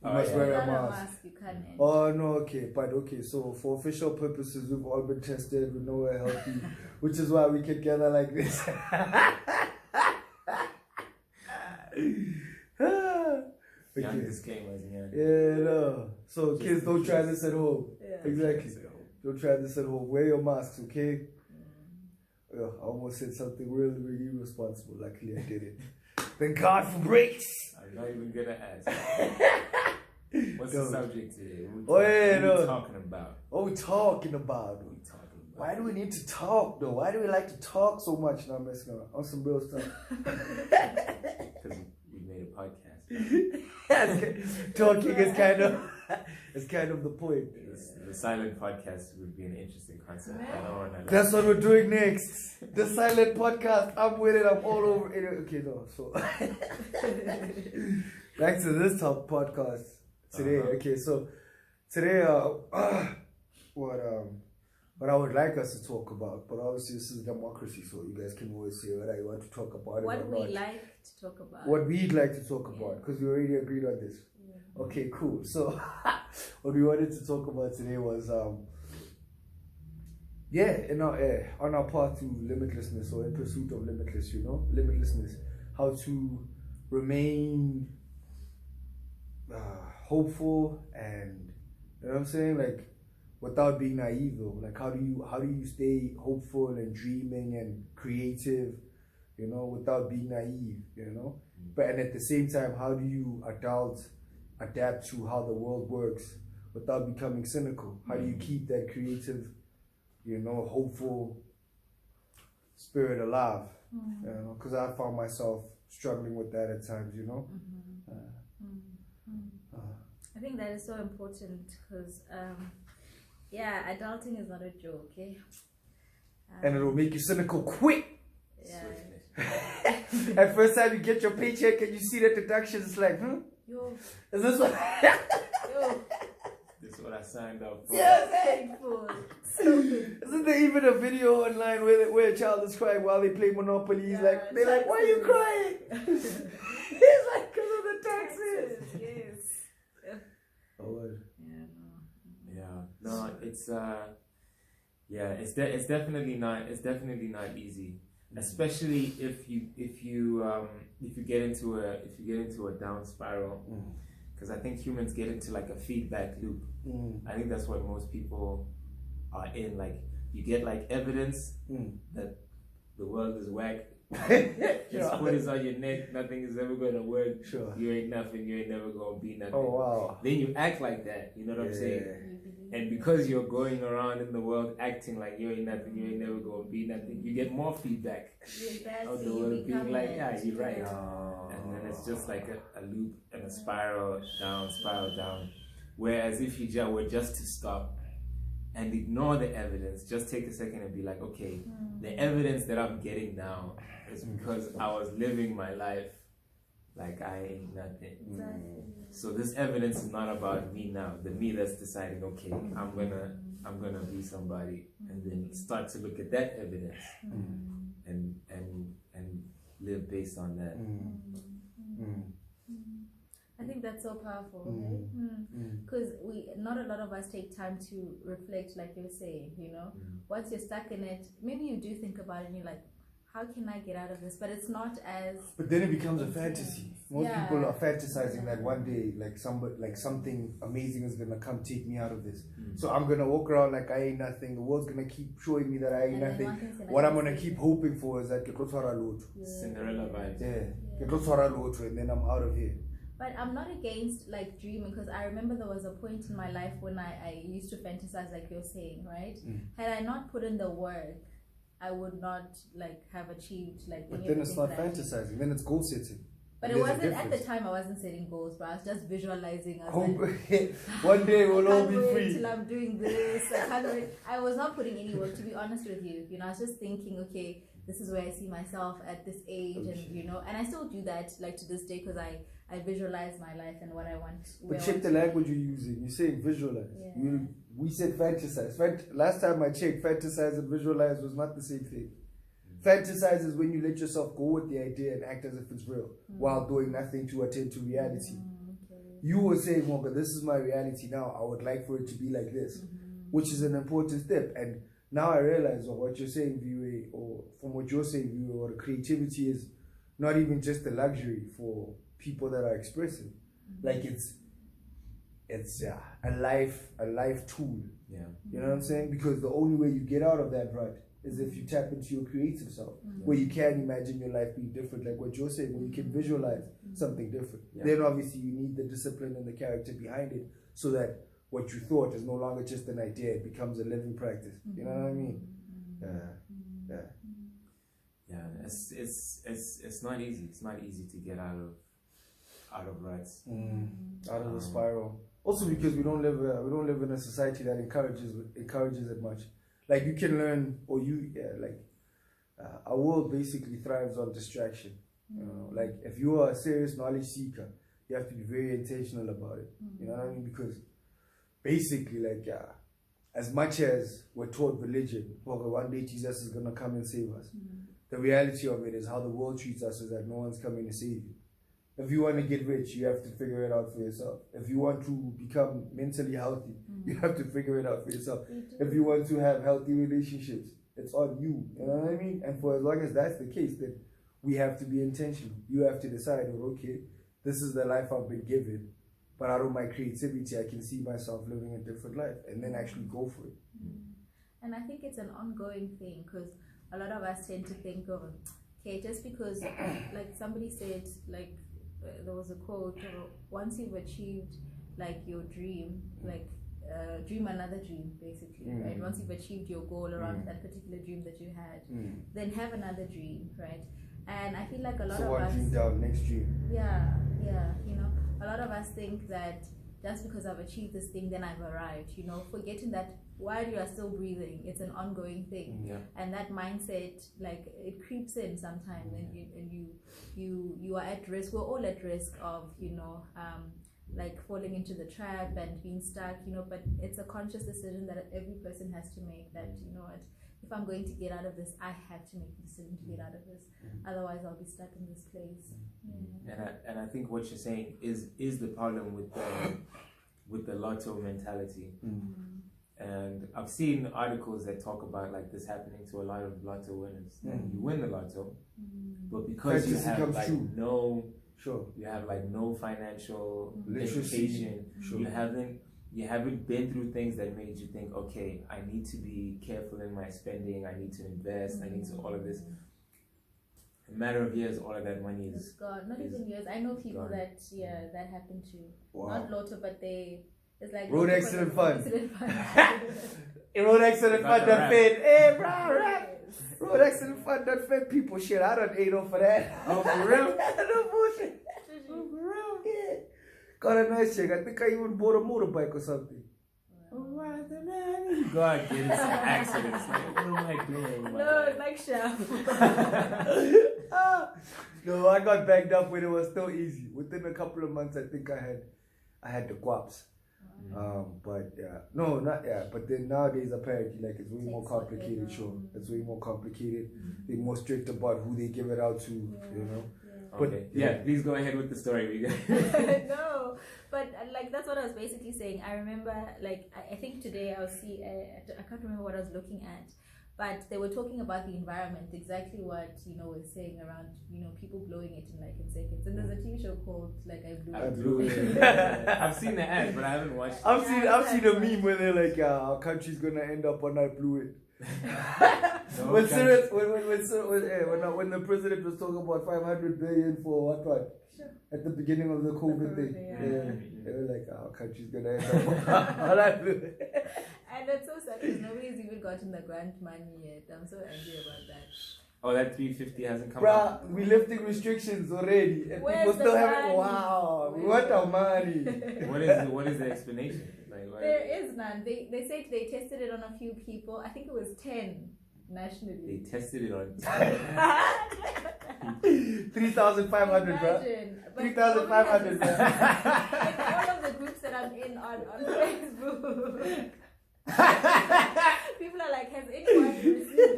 You must wear a mask. You can't enter. Oh no, okay, but okay. So for official purposes, we've all been tested. We know we're healthy, which is why we can gather like this. Young disclaimers, yeah, no. So just kids, don't try this at home. Yeah. Exactly. Don't try this at home. Wear your masks, okay? I almost said something really, really irresponsible. Luckily, I did it. Thank God for breaks. I'm not even gonna ask. What's the subject today? What are we talking about? What we talking about? Why do we need to talk though? Why do we like to talk so much? No, I'm messing around. On some real stuff. Because we made a podcast. Talking is kind of the point. The silent podcast would be an interesting concept. That's what we're doing next. The silent podcast. I'm with it. I'm all over it. Okay, no. So back to this top podcast today. Okay, so today, what I would like us to talk about, but obviously this is democracy, so you guys can always say whether you want to talk about what it or we not. like to talk about. What we'd like to talk about, because we already agreed on this. Yeah. Okay, cool. So what we wanted to talk about today was, on our path to limitlessness, or in pursuit of limitlessness, how to remain hopeful and, you know what I'm saying, like, without being naive though. Like how do you stay hopeful and dreaming and creative, without being naive, But and at the same time, how do you adapt to how the world works without becoming cynical? How do you keep that creative, hopeful spirit alive? Because I found myself struggling with that at times, I think that is so important because adulting is not a joke, okay? And it'll make you cynical quick. Yeah. At first time you get your paycheck and you see the deductions, it's like, Yo. Is this what? Yo. This is what I signed up for. Yes. Painful. So good. Isn't there even a video online where a child is crying while they play Monopoly? He's like, they're like, why are you crying? He's like, because of the taxes. Yes. Oh, no, it's definitely not easy, especially if you get into a down spiral, because I think humans get into like a feedback loop. I think that's what most people are in. Like you get like evidence that the world is whack. Just put this on your neck, nothing is ever gonna work. Sure. You ain't nothing, you ain't never gonna be nothing. Oh wow. Then you act like that, you know what I'm saying? And because you're going around in the world acting like you ain't nothing, you ain't never gonna be nothing, you get more feedback of the world being like, yeah, you're right. And then it's just like a loop and a spiral down. Whereas if you were just to stop and ignore the evidence, just take a second and be like, okay, the evidence that I'm getting now is because I was living my life like I ain't nothing. So this evidence is not about me now. The me that's deciding, okay, I'm gonna be somebody, and then start to look at that evidence and live based on that. I think that's so powerful, because not a lot of us take time to reflect, like you're saying. Once you're stuck in it, maybe you do think about it and you're like, how can I get out of this? But it's not as. But then it becomes a fantasy. Most people are fantasizing that one day, like something amazing is gonna come take me out of this. So I'm gonna walk around like I ain't nothing. The world's gonna keep showing me that I ain't nothing. What I'm gonna keep hoping for is that Cinderella vibes. Yeah, and then I'm out of here. But I'm not against like dreaming, because I remember there was a point in my life when I used to fantasize, like you're saying, right? Had I not put in the work, I would not like have achieved like. But then it's not fantasizing. Then it's goal setting. But it wasn't at the time. I wasn't setting goals, but I was just visualizing. I was like, one day we'll all be free. Till I'm doing this. I was not putting any work, to be honest with you. I was just thinking, okay, this is where I see myself at this age, and I still do that like to this day, because I visualize my life and what I want. But check the language you're using. You're saying visualize. Yeah. We said fantasize. Last time I checked, fantasize and visualize was not the same thing. Fantasize is when you let yourself go with the idea and act as if it's real while doing nothing to attend to reality. you were saying, well, but this is my reality now. I would like for it to be like this, which is an important step. And now I realize what you're saying, Viwe, or from what you're saying, Viwe, or the creativity is not even just a luxury for people that are expressive. Like it's a life tool. Yeah. You know what I'm saying? Because the only way you get out of that rut is if you tap into your creative self, where you can imagine your life being different, like what you're saying, where you can visualize something different. Then obviously you need the discipline and the character behind it, so that what you thought is no longer just an idea; it becomes a living practice. You know what I mean? Yeah. It's not easy. It's not easy to get out of ruts, out of the spiral. Also, because we don't live in a society that encourages it much. Like you can learn, or our world basically thrives on distraction. You know, like if you are a serious knowledge seeker, you have to be very intentional about it. You know what I mean? Because basically, as much as we're taught religion, well, one day Jesus is gonna come and save us. The reality of it is how the world treats us is that no one's coming to save you. If you want to get rich, you have to figure it out for yourself. If you want to become mentally healthy, you have to figure it out for yourself. If you want to have healthy relationships, it's on you. You know what I mean? And for as long as that's the case, then we have to be intentional. You have to decide, okay, this is the life I've been given, but out of my creativity, I can see myself living a different life, and then actually go for it. And I think it's an ongoing thing, because a lot of us tend to think of, okay, just because, like somebody said, like, there was a quote, once you've achieved like your dream, like dream another dream, basically, right? Once you've achieved your goal around that particular dream that you had, then have another dream, right? And I feel like a lot of us, dream down, next dream. Yeah, you know, a lot of us think that just because I've achieved this thing, then I've arrived, you know, forgetting that while you are still breathing, it's an ongoing thing. And that mindset, like, it creeps in sometimes, and you are at risk. We're all at risk of, you know, like falling into the trap and being stuck, you know, but it's a conscious decision that every person has to make, that, you know what, if I'm going to get out of this, I have to make the decision to get out of this. Otherwise, I'll be stuck in this place. And I think what you're saying is the problem with the lotto mentality. And I've seen articles that talk about like this happening to a lot of lotto winners. You win the lotto, but because you have like you have like no financial education, you haven't been through things that made you think, okay, I need to be careful in my spending, I need to invest, I need to all of this. In a matter of years, all of that money is gone. Not even years. I know people that that happened to. Not lotto, but it's like road accident fund. Road accident fund that fed. Hey, bro, road accident fund that fed people. Shit, I don't ain't off for that. Oh, for real? No bullshit. Oh, for real? Yeah. Got a nice check. I think I even bought a motorbike or something. Oh, wow, man. God, get into accidents. Like, what am I doing? No, it's like chef. No, I got bagged up when it was still easy. Within a couple of months, I think I had the guaps. But But then nowadays, apparently, like, it's way more complicated. Sure, it's way more complicated. They're more strict about who they give it out to. You know. Okay. But please go ahead with the story. No, but like that's what I was basically saying. I remember, like, I think today I'll see. I can't remember what I was looking at, but they were talking about the environment, exactly what was saying around people blowing it in seconds. And there's a TV show called like I Blew It. I've seen the ad, but I haven't watched it. I've seen a meme where they're like, our country's gonna end up on I Blew It. When the president was talking about 500 billion for what? At the beginning of the COVID thing. They were like, our country's gonna end up on I Blew It. And it's so sad because nobody's even gotten the grant money yet. I'm so angry about that. Oh, that 350 hasn't come out. We're lifting restrictions already, and people still haven't. Wow, what a money! What is the explanation? There is none. They said they tested it on a few people. I think it was 10 nationally. They tested it on 3,500, bro. 3,500, bro. All of the groups that I'm in on Facebook. People are like, has anyone received it?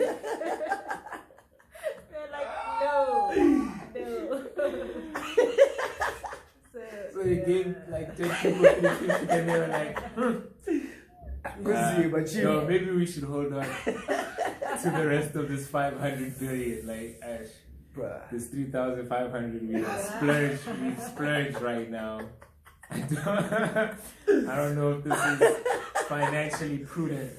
They're like, no. So you gain like 10 people, 50, and they were like, no, maybe we should hold on to the rest of this 500 billion. Like, Ash, this 3,500 we splurge right now. I don't know if this is financially prudent.